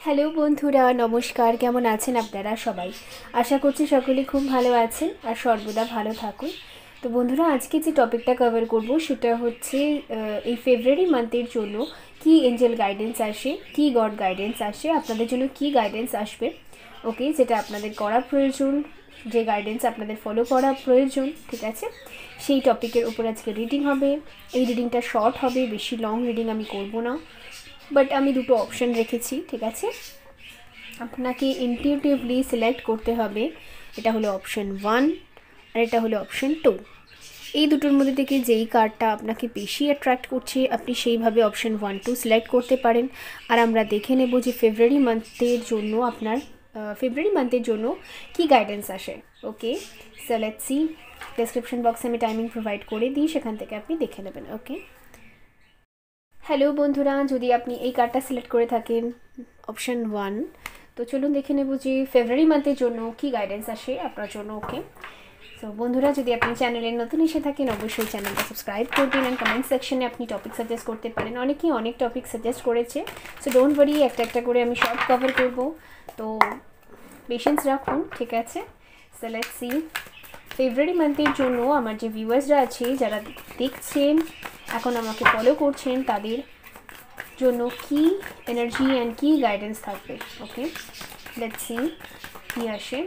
Hello বন্ধুরা, নমস্কার। কেমন আছেন আপনারা সবাই? আশা করছি সকলে খুব ভালো আছেন আর সর্বদা ভালো থাকুন। তো বন্ধুরা, আজকে যে টপিকটা কভার করব সেটা হচ্ছে এই ফেব্রুয়ারি মান্থের জন্য কি এঞ্জেল গাইডেন্স আসে, কি গড গাইডেন্স আসে, আপনাদের জন্য কি গাইডেন্স আসবে। ওকে, যেটা আপনাদের করা প্রয়োজন, যে গাইডেন্স আপনাদের ফলো করা প্রয়োজন, ঠিক আছে? সেই টপিকের উপর আজকে রিডিং হবে। এই রিডিংটা শর্ট হবে, বেশি লং রিডিং আমি করব না, বাট আমি দুটো অপশন রেখেছি, ঠিক আছে? আপনাকে ইনটিউটিভলি সিলেক্ট করতে হবে। এটা হলো অপশন 1 আর এটা হলো অপশন 2। এই দুটোর মধ্যে থেকে যেই কার্ডটা আপনাকে বেশি অ্যাট্রাক্ট করছে আপনি সেইভাবে অপশন 1-2 সিলেক্ট করতে পারেন। আর আমরা দেখে নেব যে ফেব্রুয়ারি মান্থের জন্য আপনার ফেব্রুয়ারি মান্থের জন্য কি গাইডেন্স আসে। ওকে, সো লেটস সি। ডেসক্রিপশন বক্সে আমি টাইমিং প্রোভাইড করে দিই, সেখান থেকে আপনি দেখে নেবেন। ওকে, হ্যালো বন্ধুরা, যদি আপনি এই কার্ডটা সিলেক্ট করে থাকেন অপশন 1, তো চলুন দেখে নেব যে ফেব্রুয়ারি মান্থের জন্য কি গাইডেন্স আসে আপনার জন্য। ওকে, সো বন্ধুরা, যদি আপনি চ্যানেলে নতুন এসে থাকেন অবশ্যই চ্যানেলটা সাবস্ক্রাইব করবেন অ্যান্ড কমেন্ট সেকশনে আপনি টপিক সাজেস্ট করতে পারেন। অনেকেই অনেক টপিক সাজেস্ট করেছে, সো ডোন্ট ওয়ারি, একটা একটা করে আমি সব কভার করব, তো পেশেন্স রাখুন, ঠিক আছে? So let's see. ফেব্রুয়ারি মান্থের জন্য আমার যে ভিউয়ার্সরা আছে, যারা দেখছেন এখন আমাকে ফলো করছেন, তাদের জন্য কি এনার্জি অ্যান্ড কি গাইডেন্স থাকবে। ওকে, লেটস সি কি আসে।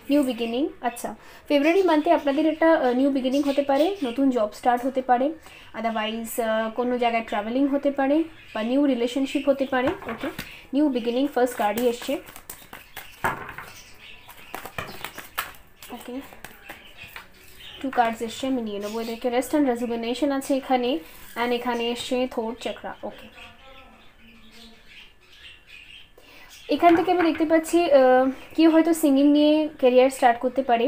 New beginning. আচ্ছা, ফেব্রুয়ারি মান্থে আপনাদের একটা নিউ বিগিনিং হতে পারে, নতুন জব স্টার্ট হতে পারে, আদারওয়াইজ কোনো জায়গায় ট্রাভেলিং হতে পারে বা নিউ রিলেশনশিপ হতে পারে। ওকে, নিউ বিগিনিং ফার্স্ট কার্ডই এসছে। ওকে, 2 কার্ডস এসছে, আমি নিয়ে নেবো। এদেরকে রেস্ট অ্যান্ড রেজুভেনেশন আছে এখানে, অ্যান্ড এখানে এসছে থোট চক্রা। ওকে, এখান থেকে আমি দেখতে পাচ্ছি কেউ হয়তো সিঙ্গিং নিয়ে ক্যারিয়ার স্টার্ট করতে পারে,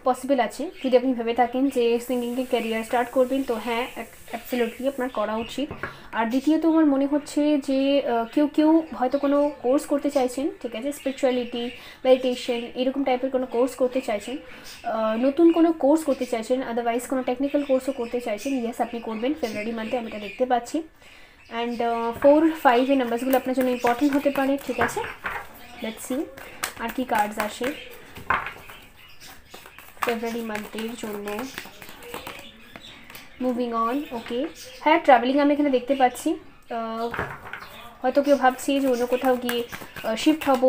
পসিবল আছে। যদি আপনি ভেবে থাকেন যে সিঙ্গিংয়ে ক্যারিয়ার স্টার্ট করবেন, তো হ্যাঁ, অ্যাবসলিউটলি আপনার করা উচিত। আর দ্বিতীয়ত আমার মনে হচ্ছে যে কেউ হয়তো কোনো কোর্স করতে চাইছেন, ঠিক আছে? স্পিরিচুয়ালিটি, মেডিটেশন, এরকম টাইপের কোনো কোর্স করতে চাইছেন, নতুন কোনো কোর্স করতে চাইছেন, আদারওয়াইজ কোনো টেকনিক্যাল কোর্সও করতে চাইছেন। ইয়েস, আপনি করবেন ফেব্রুয়ারি মান্থে, আমি এটা দেখতে পাচ্ছি। অ্যান্ড 4-5 এই নাম্বারসগুলো আপনার জন্য ইম্পর্টেন্ট হতে পারে, ঠিক আছে? লেটস সি আর কি কার্ডস আসে ফেব্রুয়ারি মান্থের জন্য। Moving on. ওকে, হ্যাঁ, ট্রাভেলিং আমি এখানে দেখতে পাচ্ছি। হয়তো কেউ ভাবছি যে অন্য কোথাও গিয়ে শিফট হব,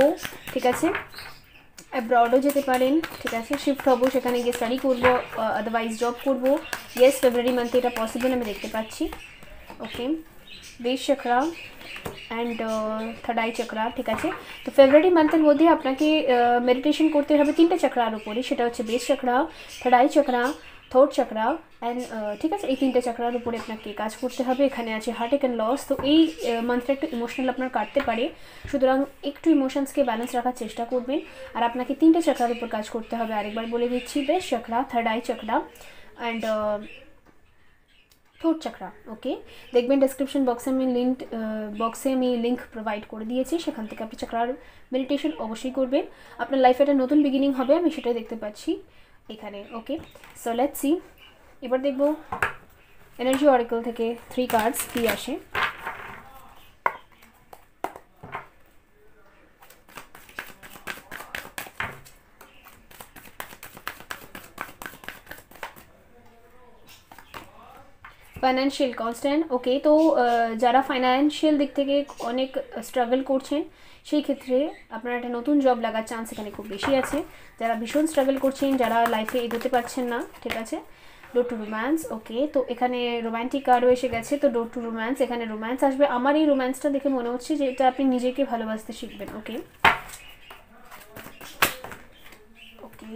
ঠিক আছে? অ্যাব্রডও যেতে পারেন, ঠিক আছে? শিফট হব, সেখানে গিয়ে স্টাডি করবো, আদারওয়াইজ জব করবো। ইয়েস, ফেব্রুয়ারি মান্থে এটা পসিবল, আমি দেখতে পাচ্ছি। ওকে, বেশ chakra and third eye chakra, ঠিক আছে? তো ফেব্রুয়ারি মান্থের মধ্যে আপনাকে মেডিটেশন করতে হবে 3টে চক্রার উপরে, সেটা হচ্ছে base chakra, third eye chakra, throat chakra and, ঠিক আছে? এই 3টে চক্রার উপরে আপনাকে কাজ করতে হবে। এখানে আছে হার্টেক অ্যান্ড লস। তো এই মান্থটা একটু ইমোশনাল আপনার কাটতে পারে, সুতরাং একটু ইমোশনসকে ব্যালেন্স রাখার চেষ্টা করবেন। আর আপনাকে 3টে চক্রার উপর কাজ করতে হবে, আরেকবার বলে দিচ্ছি, base chakra, third eye chakra and থোট চক্রা। ওকে, দেখবেন ডেসক্রিপশন বক্সে আমি লিঙ্ক প্রোভাইড করে দিয়েছি, সেখান থেকে আপনি চক্রার মেডিটেশন অবশ্যই করবেন। আপনার লাইফে একটা নতুন বিগিনিং হবে, আমি সেটাই দেখতে পাচ্ছি এখানে। ওকে, সো লেটস সি। এবার দেখব এনার্জি অরাকল থেকে 3 কার্ডস কী আসে। Financial constant. ওকে, তো যারা ফাইন্যান্সিয়াল দিক থেকে অনেক স্ট্রাগল করছেন, সেই ক্ষেত্রে আপনার একটা নতুন জব লাগার চান্স এখানে খুব বেশি আছে। যারা ভীষণ স্ট্রাগল করছেন, যারা লাইফে এগোতে পারছেন না, ঠিক আছে? Door to romance. ওকে, তো এখানে রোম্যান্টিক কার্ডও এসে গেছে, তো ডোর টু রোম্যান্স, এখানে রোম্যান্স আসবে। আমার এই রোম্যান্সটা দেখে মনে হচ্ছে যে এটা আপনি নিজেকে ভালোবাসতে শিখবেন। ওকে, ওকে,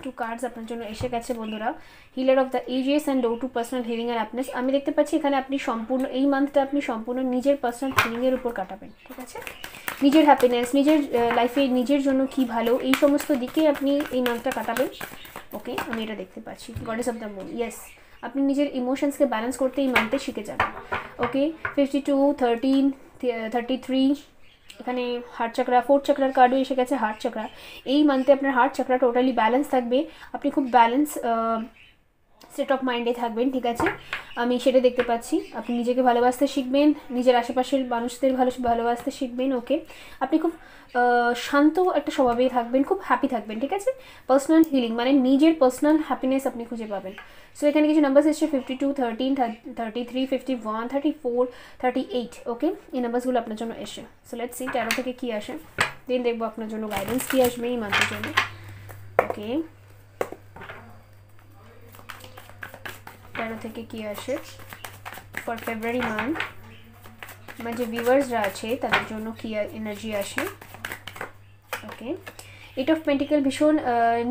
2 কার্ডস আপনার জন্য এসে গেছে বন্ধুরা। Healer of the ages and door to personal healing and happiness. আমি দেখতে পাচ্ছি এখানে আপনি সম্পূর্ণ এই মান্থটা আপনি সম্পূর্ণ নিজের পার্সোনাল হিলিংয়ের উপর কাটাবেন, ঠিক আছে? নিজের হ্যাপিনেস, নিজের লাইফে নিজের জন্য কি ভালো, এই সমস্ত দিকে আপনি এই মান্থটা কাটাবেন। ওকে, আমি এটা দেখতে পাচ্ছি। Goddess of the moon. Yes, আপনি নিজের ইমোশনসকে ব্যালেন্স করতে এই মান্থে শিখে যাবেন। ওকে, 52, 13, 33, এখানে হার্ট চক্রা, ফোর্থ চক্রার কার্ডও এসে গেছে, হার্ট চক্রা। এই মান্থে আপনার হার্ট চক্রা টোটালি ব্যালেন্স থাকবে, আপনি খুব ব্যালেন্স স্টেট অফ মাইন্ডে থাকবেন, ঠিক আছে, আমি সেটা দেখতে পাচ্ছি। আপনি নিজেকে ভালোবাসতে শিখবেন, নিজের আশেপাশের মানুষদের ভালোবাসতে শিখবেন। ওকে, আপনি খুব শান্ত একটা স্বভাবেই থাকবেন, খুব হ্যাপি থাকবেন, ঠিক আছে। পার্সোনাল হিলিং মানে নিজের পার্সোনাল হ্যাপিনেস আপনি খুঁজে পাবেন। সো এখানে কিছু নাম্বারস এসছে 52, 13, 33, 51, 34, 38। ওকে, এই নাম্বারসগুলো আপনার জন্য এসে। সো লেটস সি ট্যারো থেকে কী আসে, দেন দেখবো আপনার জন্য গাইডেন্স কী আসবে এই মান্থের জন্য। ওকে, ট্যারো থেকে কী আসে ফর ফেব্রুয়ারি মান্থ, আমার যে ভিউয়ার্সরা আছে তাদের জন্য কী এনার্জি আসে। ওকে, 8 অফ পেন্টিকেল, ভীষণ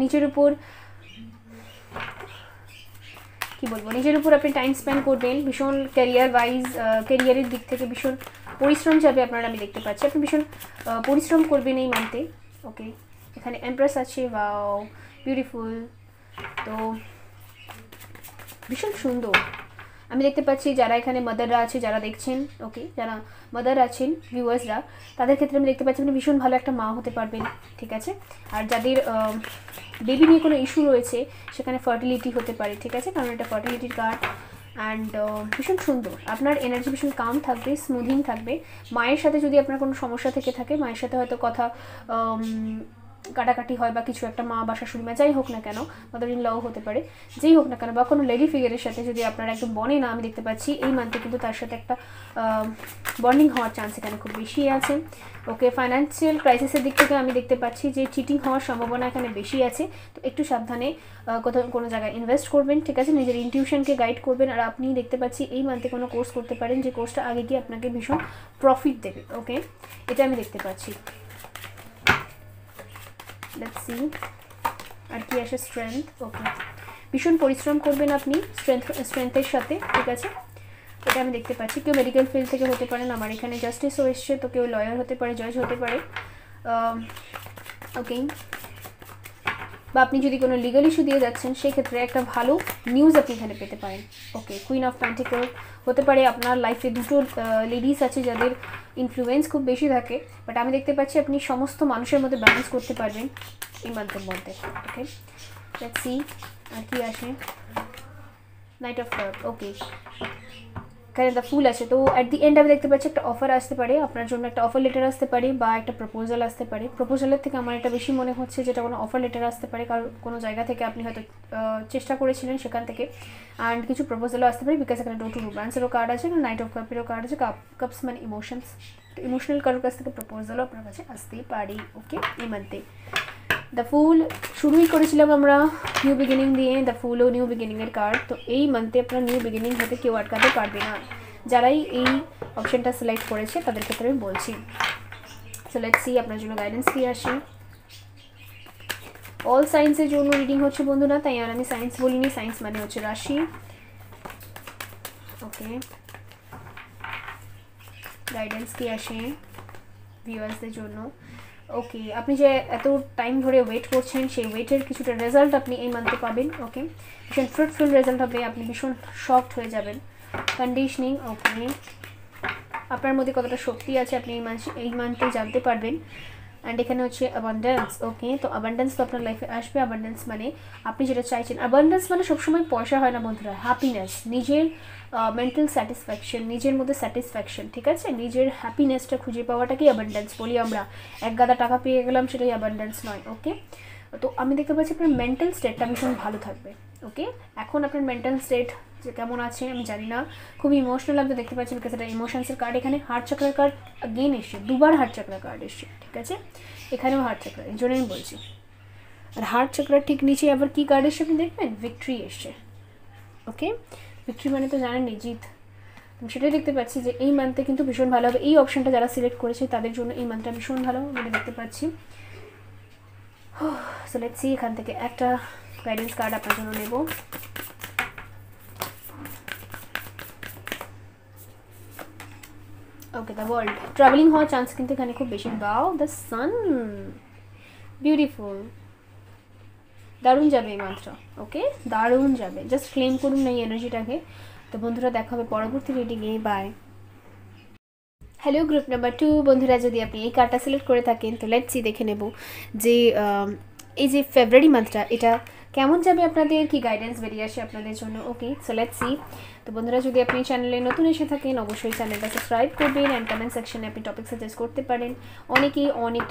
নিজের উপর কী বলবো, নিজের উপর আপনি টাইম স্পেন্ড করবেন, ভীষণ ক্যারিয়ারের দিক থেকে ভীষণ পরিশ্রম যাবে আপনার, আমি দেখতে পাচ্ছি আপনি ভীষণ পরিশ্রম করবেন এই মান্থে। ওকে, এখানে এমপ্রেস আছে, ওয়াও বিউটিফুল, তো ভীষণ সুন্দর আমি দেখতে পাচ্ছি। যারা এখানে মাদাররা আছে, যারা দেখছেন, ওকে, যারা মাদার আছেন ভিউয়ার্সরা, তাদের ক্ষেত্রে আমি দেখতে পাচ্ছি আপনি ভীষণ ভালো একটা মা হতে পারবেন, ঠিক আছে। আর যাদের বেবি নিয়ে কোনো ইস্যু রয়েছে সেখানে ফার্টিলিটি হতে পারে, ঠিক আছে, কারণ এটা ফার্টিলিটির কার্ড। অ্যান্ড ভীষণ সুন্দর, আপনার এনার্জি ভীষণ কাম থাকবে, স্মুদিং থাকবে। মায়ের সাথে যদি আপনার কোনো সমস্যা থেকে থাকে, মায়ের সাথে হয়তো কথা কাটাকাটি হয় বা কিছু একটা, মা বা শাশুড়ি মা যাই হোক না কেন, মাদার ইন লও হতে পারে, যেই হোক না কেন, বা কোনো লেডি ফিগারের সাথে যদি আপনার একদম বনে না, আমি দেখতে পাচ্ছি এই মান্থে কিন্তু তার সাথে একটা বন্ডিং হওয়ার চান্স এখানে খুব বেশি আছে। ওকে, ফাইন্যান্সিয়াল ক্রাইসিসের দিক থেকে আমি দেখতে পাচ্ছি যে চিটিং হওয়ার সম্ভাবনা এখানে বেশি আছে, তো একটু সাবধানে কোথাও কোনো জায়গায় ইনভেস্ট করবেন, ঠিক আছে, নিজের ইনটিউশনকে গাইড করবেন। আর আপনি দেখতে পাচ্ছি এই মান্থে কোনো কোর্স করতে পারেন যে কোর্সটা আগে গিয়ে আপনাকে ভীষণ প্রফিট দেবে। ওকে, এটা আমি দেখতে পাচ্ছি। লেটস সি আর কি আসে, স্ট্রেংথ। ওকে, ভীষণ পরিশ্রম করবেন আপনি স্ট্রেংথের সাথে, ঠিক আছে, এটা আমি দেখতে পাচ্ছি। কেউ মেডিকেল ফিল্ড থেকে হতে পারেন, আমার এখানে জাস্টিসও এসছে, তো কেউ লয়ার হতে পারে, জজ হতে পারে। ওকে, বা আপনি যদি কোনো লিগাল ইস্যু দিয়ে যাচ্ছেন সেক্ষেত্রে একটা ভালো নিউজ আপনি এখানে পেতে পারেন। ওকে, কুইন অফ পেন্টিকল হতে পারে আপনার লাইফে দুটো লেডিস আছে যাদের ইনফ্লুয়েন্স খুব বেশি থাকে, বাট আমি দেখতে পাচ্ছি আপনি সমস্ত মানুষের মধ্যে ব্যালেন্স করতে পারবেন এই মান্থের মধ্যে। ওকে, লেটস সি আর কি আসে, নাইট অফ কাপ। ওকে, এখানে দ্য ফুল আছে, তো অ্যাট দি এন্ড আমি দেখতে পাচ্ছি একটা অফার আসতে পারে আপনার জন্য, একটা অফার লেটার আসতে পারে বা একটা প্রপোজাল আসতে পারে। প্রপোজালের থেকে আমার এটা বেশি মনে হচ্ছে যেটা কোনো অফার লেটার আসতে পারে, কারণ কোনো জায়গা থেকে আপনি হয়তো চেষ্টা করেছিলেন সেখান থেকে, অ্যান্ড কিছু প্রপোজালও আসতে পারে, বিকজ এখানে টু রোম্যান্সেরও কার্ড আছে, নাইট অফ কাপেরও কার্ড আছে, কাপস মানে ইমোশনস, ইমোশনাল কারোর কাছ থেকে প্রপোজালও আপনার কাছে আসতেই পারে। ওকে, এই মান্থে দ্য ফুল শুরুই করেছিলাম আমরা নিউ বিগিনিং দিয়ে, দ্য ফুলও নিউ বিগিনিংয়ের কার্ড, তো এই মান্থে আপনার নিউ বিগিনিং হতে কেউ আটকাতে পারবে না, যারাই এই অপশানটা সিলেক্ট করেছে তাদের ক্ষেত্রে আমি বলছি। সো লেটস সি আপনার জন্য গাইডেন্স কী আসে। অল সায়েন্সের জন্য রিডিং হচ্ছে বন্ধুরা, তাই আর আমি সায়েন্স বলিনি, সায়েন্স মানে হচ্ছে রাশি। ওকে, গাইডেন্স কী আসে ভিউয়ার্সদের জন্য। ওকে, আপনি যে এত টাইম ধরে ওয়েট করছেন সেই ওয়েটের কিছুটা রেজাল্ট আপনি এই মান্থে পাবেন। ওকে, ভীষণ ফ্রুটফুল রেজাল্ট হবে, আপনি ভীষণ শকড হয়ে যাবেন। কন্ডিশনিং, ওকে, আপনার মধ্যে কতটা শক্তি আছে আপনি এই মান্থে জানতে পারবেন। অ্যান্ড এখানে হচ্ছে অ্যাবান্ডেন্স। ওকে, তো অ্যাবান্ডেন্স তো আপনার লাইফে আসবে। অ্যাবান্ডেন্স মানে আপনি যেটা চাইছেন, অ্যাবান্ডেন্স মানে সবসময় পয়সা হয় না বন্ধুরা, হ্যাপিনেস, নিজের মেন্টাল স্যাটিসফ্যাকশন, নিজের মধ্যে স্যাটিসফ্যাকশন, ঠিক আছে, নিজের হ্যাপিনেসটা খুঁজে পাওয়াটাকেই অ্যাবান্ডেন্স বলি আমরা। এক গাদা টাকা পেয়ে গেলাম সেটাই অ্যাবান্ডেন্স নয়। ওকে, তো আমি দেখতে পাচ্ছি আপনার মেন্টাল স্টেটটা ভীষণ ভালো থাকবে। ওকে, এখন আপনার মেন্টাল স্টেট যে কেমন আছে আমি জানি না, খুবই ইমোশনাল আমি দেখতে পাচ্ছি, বিকজ এটা ইমোশনসের কার্ড। এখানে হার্ট চাকরার কার্ড অ্যাগেন এসছে, দুবার হার্ট চাকরার কার্ড এসছে, ঠিক আছে, এখানেও হার্ট চাকরা, এই জন্য আমি বলছি। আর হার্ট চাকরার ঠিক নিচে আবার কী কার্ড এসছে আপনি দেখবেন, ভিক্টরি এসছে। ওকে, ভিক্টরি মানে তো জানেনই জিত, সেটাই দেখতে পাচ্ছি যে এই মান্থে কিন্তু ভীষণ ভালো হবে। এই অপশানটা যারা সিলেক্ট করেছে তাদের জন্য এই মান্থটা ভীষণ ভালো আমি দেখতে পাচ্ছি। সো লেটস সি, এখান থেকে একটা গাইডেন্স কার্ড আপনার জন্য নেব। ওকে, দ্য ওয়ার্ল্ড, ট্রাভেলিং হওয়ার চান্স কিন্তু এখানে খুব বেশি। বাও, দ্য সান, বিউটিফুল, দারুণ যাবে এই মান্থটা। ওকে, দারুণ যাবে, জাস্ট ক্লেম করুন না এই এনার্জিটাকে। তো বন্ধুরা দেখা হবে পরবর্তী রিডিংয়ে, বাই। হ্যালো গ্রুপ নাম্বার 2 বন্ধুরা, যদি আপনি এই কার্ডটা সিলেক্ট করে থাকেন তো লেটস সি দেখে নেব যে এই যে ফেব্রুয়ারি মান্থটা এটা কেমন যাবে আপনাদের, কি গাইডেন্স বেরিয়ে আসে আপনাদের জন্য। ওকে, সো লেটস সি। তো বন্ধুরা, যদি আপনি চ্যানেলে নতুন এসে থাকেন অবশ্যই চ্যানেলটা সাবস্ক্রাইব করবেন অ্যান্ড কমেন্ট সেকশনে আপনি টপিক সাজেস্ট করতে পারেন। অনেকেই অনেক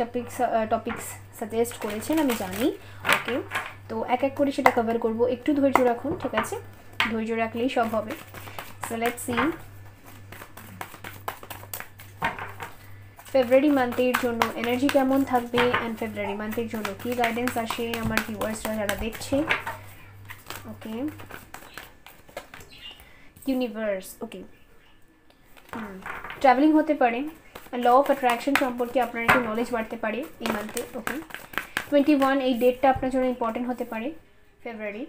টপিকস সাজেস্ট করেছেন, আমি জানি। ওকে, তো এক এক করে সেটা কভার করব। একটু ধৈর্য রাখুন, ঠিক আছে? ধৈর্য রাখলেই সব হবে। সো লেটস সি ফেব্রুয়ারি মান্থের জন্য এনার্জি কেমন থাকবে অ্যান্ড ফেব্রুয়ারি মান্থের জন্য কী গাইডেন্স আসে আমার ভিউয়ার্সরা যারা দেখছে। ওকে, ইউনিভার্স। ওকে, ট্রাভেলিং হতে পারে, ল অফ অ্যাট্রাকশন সম্পর্কে আপনার একটু নলেজ বাড়তে পারে এই মান্থে। ওকে, 21 এই ডেটটা আপনার জন্য ইম্পর্টেন্ট হতে পারে ফেব্রুয়ারি।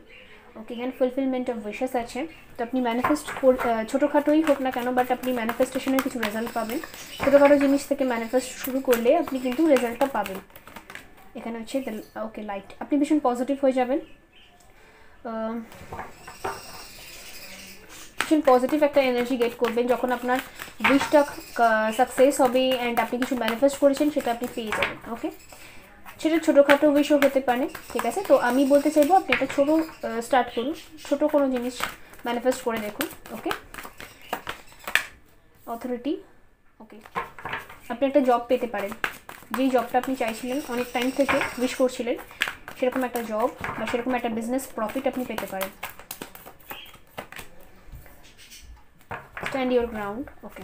ওকে, এখানে ফুলফিলমেন্ট অফ উইশেস আছে। তো আপনি ম্যানিফেস্ট ছোটোখাটোই হোক না কেন, বাট আপনি ম্যানিফেস্টেশনের কিছু রেজাল্ট পাবেন। ছোটোখাটো জিনিস থেকে ম্যানিফেস্ট শুরু করলে আপনি কিন্তু রেজাল্টটা পাবেন। এখানে হচ্ছে ওকে লাইট, আপনি ভীষণ পজিটিভ হয়ে যাবেন, ভীষণ পজিটিভ একটা এনার্জি গেট করবেন যখন আপনার উইশটা সাকসেস হবে অ্যান্ড আপনি কিছু ম্যানিফেস্ট করেছেন সেটা আপনি পেয়ে যাবেন। ওকে, সেটা ছোটোখাটো উইশও হতে পারে, ঠিক আছে? তো আমি বলতে চাইবো আপনি একটা ছোটো স্টার্ট করুন, ছোটো কোনো জিনিস ম্যানিফেস্ট করে দেখুন। ওকে, অথরিটি। ওকে, আপনি একটা জব পেতে পারেন, যেই জবটা আপনি চাইছিলেন অনেক টাইম থেকে উইশ করছিলেন, সেরকম একটা জব বা সেরকম একটা বিজনেস প্রফিট আপনি পেতে পারেন। Stand your ground. ওকে,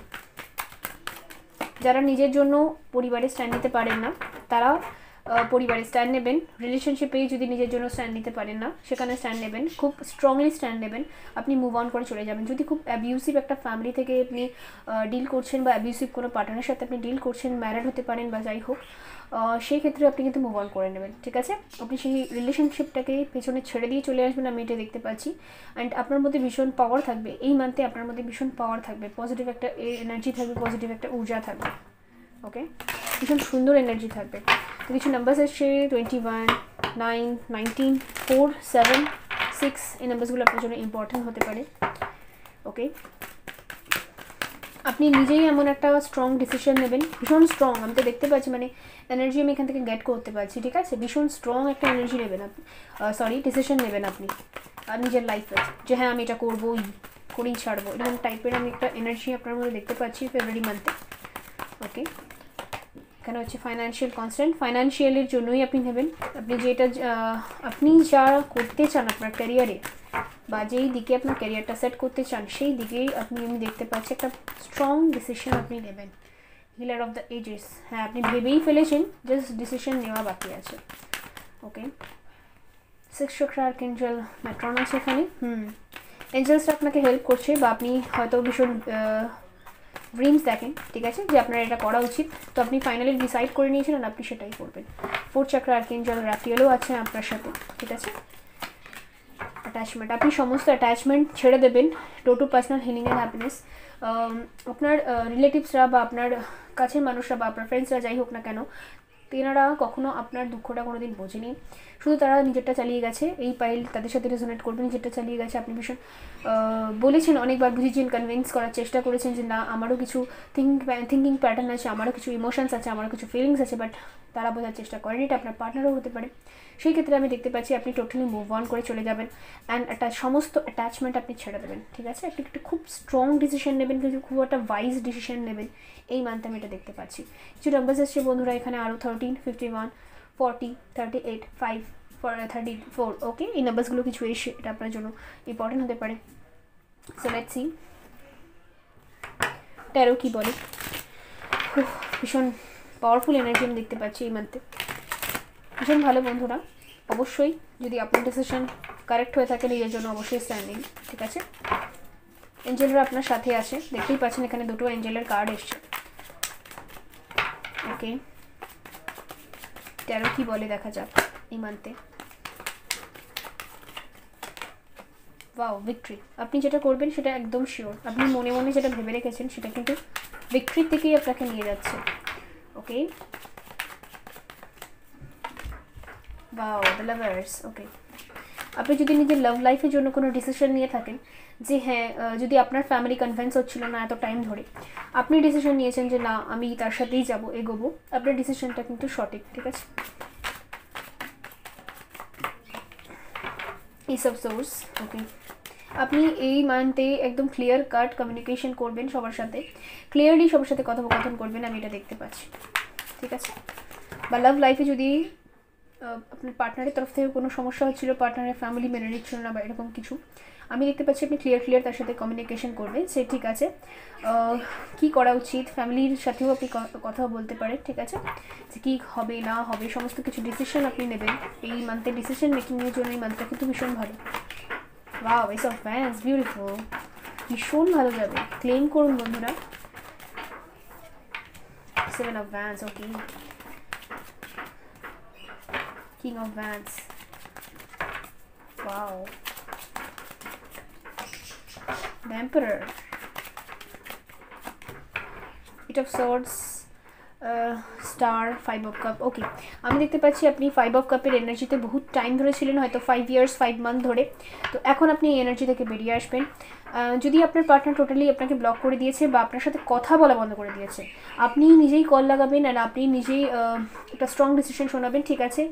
যারা নিজের জন্য পরিবারে স্ট্যান্ড নিতে পারেন না তারা পরিবারে স্ট্যান্ড নেবেন। রিলেশনশিপেই যদি নিজের জন্য স্ট্যান্ড নিতে পারেন না সেখানে স্ট্যান্ড নেবেন, খুব স্ট্রংলি স্ট্যান্ড নেবেন। আপনি মুভ অন করে চলে যাবেন। যদি খুব অ্যাবিউসিভ একটা ফ্যামিলি থেকে আপনি ডিল করছেন বা অ্যাবিউসিভ কোনো পার্টনারের সাথে আপনি ডিল করছেন, ম্যারিড হতে পারেন বা যাই হোক, সেই ক্ষেত্রে আপনি কিন্তু মুভ অন করে নেবেন, ঠিক আছে? আপনি সেই রিলেশনশিপটাকে পেছনে ছেড়ে দিয়ে চলে আসবেন, আমি এটা দেখতে পাচ্ছি। অ্যান্ড আপনার মধ্যে ভীষণ পাওয়ার থাকবে এই মান্থে, আপনার মধ্যে ভীষণ পাওয়ার থাকবে, পজিটিভ একটা এনার্জি থাকবে, পজিটিভ একটা ঊর্জা থাকবে। ওকে, ভীষণ সুন্দর এনার্জি থাকবে। তো কিছু নাম্বারস এসছে 21, 9, 19, 4, 7, 6, এই নাম্বারসগুলো আপনার জন্য ইম্পর্টেন্ট হতে পারে। ওকে, আপনি নিজেই এমন একটা স্ট্রং ডিসিশন নেবেন, ভীষণ স্ট্রং, আমি তো দেখতে পাচ্ছি, মানে এনার্জি আমি এখান থেকে গেট করতে পারছি, ঠিক আছে? ভীষণ স্ট্রং একটা এনার্জি নেবেন আপনি, ডিসিশন নেবেন আপনি আর নিজের লাইফে, যে হ্যাঁ আমি এটা করবোই, করেই ছাড়বো, এরকম টাইপের আমি একটা এনার্জি আপনার মধ্যে দেখতে পাচ্ছি ফেব্রুয়ারি মান্থে। ওকে, এখানে হচ্ছে ফাইন্যান্সিয়াল কনস্ট্যান্ট, ফাইন্যান্সিয়ালের জন্যই আপনি নেবেন। আপনি যেটা আপনি যা করতে চান আপনার ক্যারিয়ারে বা যেই দিকে আপনার ক্যারিয়ারটা সেট করতে চান সেই দিকেই আপনি, আমি দেখতে পাচ্ছি একটা স্ট্রং ডিসিশন আপনি নেবেন। হিলার অফ দ্য এজেস, হ্যাঁ আপনি ভেবেই ফেলেছেন, জাস্ট ডিসিশন নেওয়া বাকি আছে। ওকে, 6 চক্র আর্কএঞ্জেল ম্যাট্রন আছে এখানে। এঞ্জেলসটা আপনাকে হেল্প করছে বা আপনি হয়তো ভীষণ ড্রিমস দেখেন, ঠিক আছে, যে আপনার এটা করা উচিত, তো আপনি ফাইনালি ডিসাইড করে নিয়েছিলেন আপনি সেটাই করবেন। 4 চক্র আর্কএঞ্জেল রাফিয়েলও আছে আপনার সাথে, ঠিক আছে? অ্যাটাচমেন্ট, আপনি সমস্ত অ্যাটাচমেন্ট ছেড়ে দেবেন, to personal healing and happiness. আপনার রিলেটিভসরা বা আপনার কাছের মানুষরা বা আপনার ফ্রেন্ডসরা যাই হোক না কেন, তেনারা কখনো আপনার দুঃখটা কোনো দিন বোঝেনি, শুধু তারা নিজেরটা চালিয়ে গেছে। এই পাইল তাদের সাথে রেজোনেট করবে, নিজেরটা চালিয়ে গেছে। আপনি ভীষণ বলেছেন, অনেকবার বুঝিয়েছেন, কনভিন্স করার চেষ্টা করেছেন যে না আমারও কিছু থিঙ্কিং প্যাটার্ন আছে, আমারও কিছু ইমোশনস আছে, আমারও কিছু ফিলিংস আছে, বাট তারা বোঝার চেষ্টা করেন। এটা আপনার পার্টনারও হতে পারে। সেই ক্ষেত্রে আমি দেখতে পাচ্ছি আপনি টোটালি মুভ অন করে চলে যাবেন অ্যান্ড একটা সমস্ত অ্যাটাচমেন্ট আপনি ছেড়ে দেবেন, ঠিক আছে? আপনি একটু খুব স্ট্রং ডিসিশন নেবেন, কিন্তু খুব একটা ওয়াইজ ডিসিশন নেবেন এই মান্থে, আমি এটা দেখতে পাচ্ছি। কিছু নাম্বারস এসছে বন্ধুরা এখানে আরও 13, 51, 40, 38, 5, 34। ওকে, এই নাম্বারসগুলো কিছু এসে এটা আপনার জন্য ইম্পর্টেন্ট হতে পারে। সো লেটস সি ট্যারো কী বলে। ভীষণ পাওয়ারফুল এনার্জি আমি দেখতে পাচ্ছি এই মান্থে, ভীষণ ভালো। বন্ধুরা অবশ্যই যদি আপনার ডিসিশন কারেক্ট হয়ে থাকে নিজের জন্য অবশ্যই স্ট্যান্ডিং, ঠিক আছে? এঞ্জেলরা আপনার সাথে আছে, দেখতেই পাচ্ছেন এখানে দুটো এঞ্জেলের কার্ড এসছে। ওকে, ট্যারো কী বলে দেখা যাক এই মান্থে। ওয়াও, ভিক্টরি, আপনি যেটা করবেন সেটা একদম শিওর, আপনি মনে মনে যেটা ভেবে রেখেছেন সেটা কিন্তু ভিক্টরির দিকেই আপনাকে নিয়ে যাচ্ছে। ওকে, ওয়াও, দ্য লাভার্স। ওকে, আপনি যদি নিজের লাভ লাইফের জন্য কোনো ডিসিশন নিয়ে থাকেন, যে হ্যাঁ যদি আপনার ফ্যামিলি কনভিন্স হচ্ছিল না এত টাইম ধরে, আপনি ডিসিশন নিয়েছেন যে না আমি তার সাথেই যাব, এগোবো, আপনার ডিসিশনটা কিন্তু সঠিক, ঠিক আছে? S of swords. ওকে, আপনি এই মান্থে একদম ক্লিয়ার কাট কমিউনিকেশন করবেন সবার সাথে, ক্লিয়ারলি সবার সাথে কথোপকথন করবেন, আমি এটা দেখতে পাচ্ছি, ঠিক আছে। বা লাভ লাইফে যদি আপনার পার্টনারের তরফ থেকে কোনো সমস্যা হচ্ছিলো, পার্টনারের ফ্যামিলি মেনে নিচ্ছিল না বা এরকম কিছু, আমি দেখতে পাচ্ছি আপনি ক্লিয়ার তার সাথে কমিউনিকেশন করবেন, সে ঠিক আছে কী করা উচিত, ফ্যামিলির সাথেও আপনি কথা বলতে পারেন, ঠিক আছে, যে কী হবে না হবে সমস্ত কিছু ডিসিশন আপনি নেবেন এই মান্থে। ডিসিশন মেকিংয়ের জন্য এই মান্থটা কিন্তু ভীষণ ভালো। Wow, S of wands, beautiful, ভীষণ ভালো যাবে, ক্লেম করুন বন্ধুরা। Seven of wands, okay, king of wands, wow, the Emperor, Eight of Swords, Star, 5 of Cup। ওকে, আমি দেখতে পাচ্ছি আপনি 5 of Cup এর এনার্জিতে বহুত টাইম ধরে ছিলেন, হয়তো 5 ইয়ার্স 5 মান্থ ধরে। তো এখন আপনি এই এনার্জি থেকে বেরিয়ে আসবেন। যদি আপনার পার্টনার টোটালি আপনাকে ব্লক করে দিয়েছে বা আপনার সাথে কথা বলা বন্ধ করে দিয়েছে, আপনি নিজেই কল লাগাবেন আর আপনি নিজেই একটা স্ট্রং ডিসিশন শোনাবেন, ঠিক আছে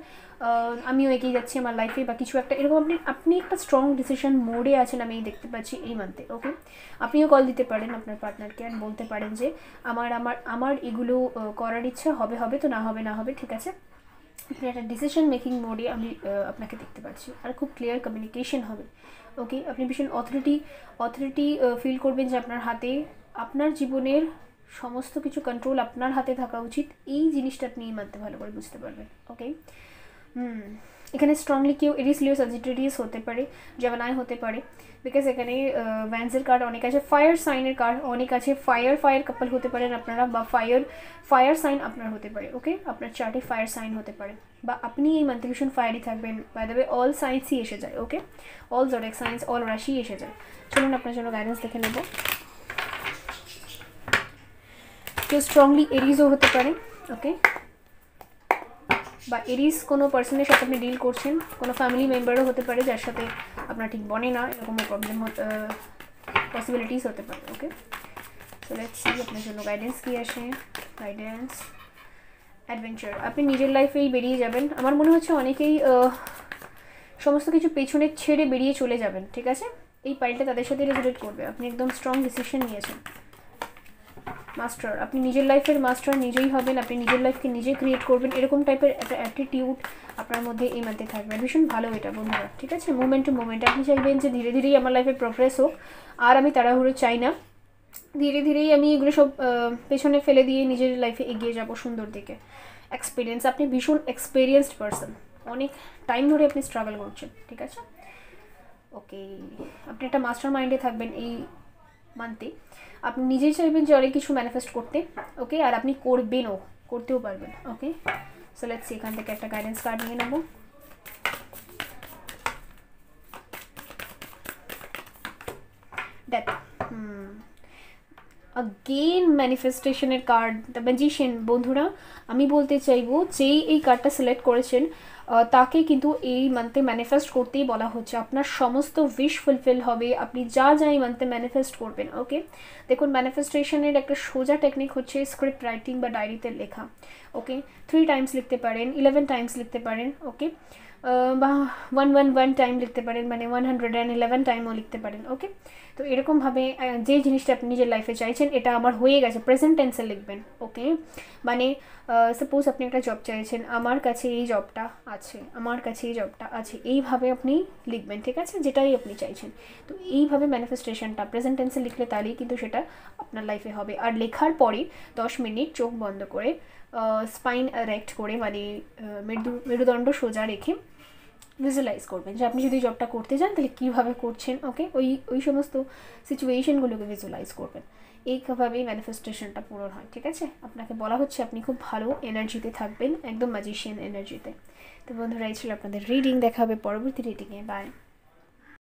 আমিও এগিয়ে যাচ্ছি আমার লাইফে বা কিছু একটা এরকম, আপনি একটা স্ট্রং ডিসিশন মোডে আছেন, আমি দেখতে পাচ্ছি এই মান্থে। ওকে, আপনিও কল দিতে পারেন আপনার পার্টনারকে আর বলতে পারেন যে আমার আমার আমার এগুলো করার ইচ্ছা, হবে তো না হবে, ঠিক আছে। আপনি একটা ডিসিশন মেকিং মোডে আমি আপনাকে দেখতে পাচ্ছি, আর খুব ক্লিয়ার কমিউনিকেশন হবে। ওকে, আপনি ভীষণ অথরিটি ফিল করবেন যে আপনার হাতে, আপনার জীবনের সমস্ত কিছু কন্ট্রোল আপনার হাতে থাকা উচিত, এই জিনিসটা আপনি এই মানতে ভালো করে বুঝতে পারবেন। ওকে, এখানে স্ট্রংলি কেউ এরিস লিও সাজিটেরিয়াস হতে পারে, জেমিনাই হতে পারে, বিকজ এখানে ভ্যান্সের কার্ড অনেক আছে, ফায়ার সাইনের কার্ড অনেক আছে, ফায়ার কাপল হতে পারেন আপনারা, বা ফায়ার সাইন আপনার হতে পারে। ওকে, আপনার চার্টে ফায়ার সাইন হতে পারে, বা আপনি এই মান্থে ভীষণ ফায়ারি থাকবেন। বাই দ্য ওয়ে অল সাইন্সই এসে যায়। ওকে, অল জোডিয়াক সাইন্স, অল রাশি এসে যায়। চলুন আপনার জন্য গাইডেন্স দেখে নেব। কেউ স্ট্রংলি এরিসও হতে পারে। ওকে, বা এরিস কোনো পার্সনের সাথে আপনি ডিল করছেন, কোনো ফ্যামিলি মেম্বারও হতে পারে যার সাথে আপনার ঠিক বনে না, এরকম প্রবলেম পসিবিলিটিস হতে পারে। ওকে, সো লেটস সি আপনার জন্য গাইডেন্স কী আসে। গাইডেন্স, অ্যাডভেঞ্চার, আপনি নিজের লাইফেই বেরিয়ে যাবেন। আমার মনে হচ্ছে অনেকেই সমস্ত কিছু পেছনে ছেড়ে বেরিয়ে চলে যাবেন, ঠিক আছে। এই পাইলটা তাদের সাথে রেজোনেট করবে, আপনি একদম স্ট্রং ডিসিশন নিয়েছেন। মাস্টার, আপনি নিজের লাইফের মাস্টার নিজেই হবেন, আপনি নিজের লাইফকে নিজে ক্রিয়েট করবেন, এরকম টাইপের একটা অ্যাটিটিউড আপনার মধ্যে এই মান্থে থাকবে। ভীষণ ভালো এটা বন্ধুরা, ঠিক আছে। মোমেন্ট টু মোমেন্ট আপনি চাইবেন যে ধীরে ধীরেই আমার লাইফে প্রোগ্রেস হোক, আর আমি তাড়াহুড়ো চাই না, ধীরে ধীরেই আমি এগুলো সব পেছনে ফেলে দিয়ে নিজের লাইফে এগিয়ে যাব সুন্দর দিকে। এক্সপিরিয়েন্স, আপনি ভীষণ এক্সপিরিয়েন্সড পারসন, অনেক টাইম ধরে আপনি স্ট্রাগল করছেন, ঠিক আছে। ওকে, আপনি একটা মাস্টার মাইন্ডে থাকবেন এই মান্থে, আপনি নিজেই চাইবেন যে অনেক কিছু ম্যানিফেস্ট করতে। ওকে, আর আপনি করবেনও, করতেও পারবেন। ওকে, সো লেটস সি এখান থেকে একটা গাইডেন্স কার্ড নিয়ে নেব। ডেথ, अगेन ম্যানিফেস্টেশনের কার্ড, দ্য ম্যাজিশিয়ান। বন্ধুরা, আমি বলতে চাইবো যেই এই কার্ডটা সিলেক্ট করেছেন তাকে কিন্তু এই মান্থে ম্যানিফেস্ট করতেই বলা হচ্ছে। আপনার সমস্ত উইশ ফুলফিল হবে, আপনি যা এই মান্থে ম্যানিফেস্ট করবেন। ওকে, দেখুন ম্যানিফেস্টেশনের একটা সোজা টেকনিক হচ্ছে স্ক্রিপ্ট রাইটিং বা ডায়েরিতে লেখা। ওকে, 3 টাইমস লিখতে পারেন, 11 টাইমস লিখতে পারেন। ওকে, বা 111 টাইম লিখতে পারেন, মানে 111 টাইমও লিখতে পারেন। ওকে, তো এরকমভাবে যে জিনিসটা আপনি নিজের লাইফে চাইছেন, এটা আমার হয়ে গেছে, প্রেজেন্ট টেন্সে লিখবেন। ওকে, মানে সাপোজ আপনি একটা জব চাইছেন, আমার কাছে এই জবটা আছে, আমার কাছে এই জবটা আছে, এইভাবে আপনি লিখবেন, ঠিক আছে, যেটাই আপনি চাইছেন। তো এইভাবে ম্যানিফেস্টেশনটা প্রেজেন্ট টেন্সে লিখলে তাহলেই কিন্তু সেটা আপনার লাইফে হবে। আর লেখার পরে 10 মিনিট চোখ বন্ধ করে স্পাইন এরেক্ট করে, মানে মেরুদণ্ড সোজা রেখে ভিজুয়ালাইজ করবেন যে আপনি যদি জবটা করতে চান তাহলে কীভাবে করছেন। ওকে, ওই সমস্ত সিচুয়েশনগুলোকে ভিজুয়ালাইজ করবেন, এইভাবেই ম্যানিফেস্টেশনটা পূরণ হয়, ঠিক আছে। আপনাকে বলা হচ্ছে আপনি খুব ভালো এনার্জিতে থাকবেন, একদম ম্যাজিশিয়ান এনার্জিতে। তো বন্ধুরা, এই ছিল আপনাদের রিডিং, দেখা হবে পরবর্তী রিডিংয়ে। বাই।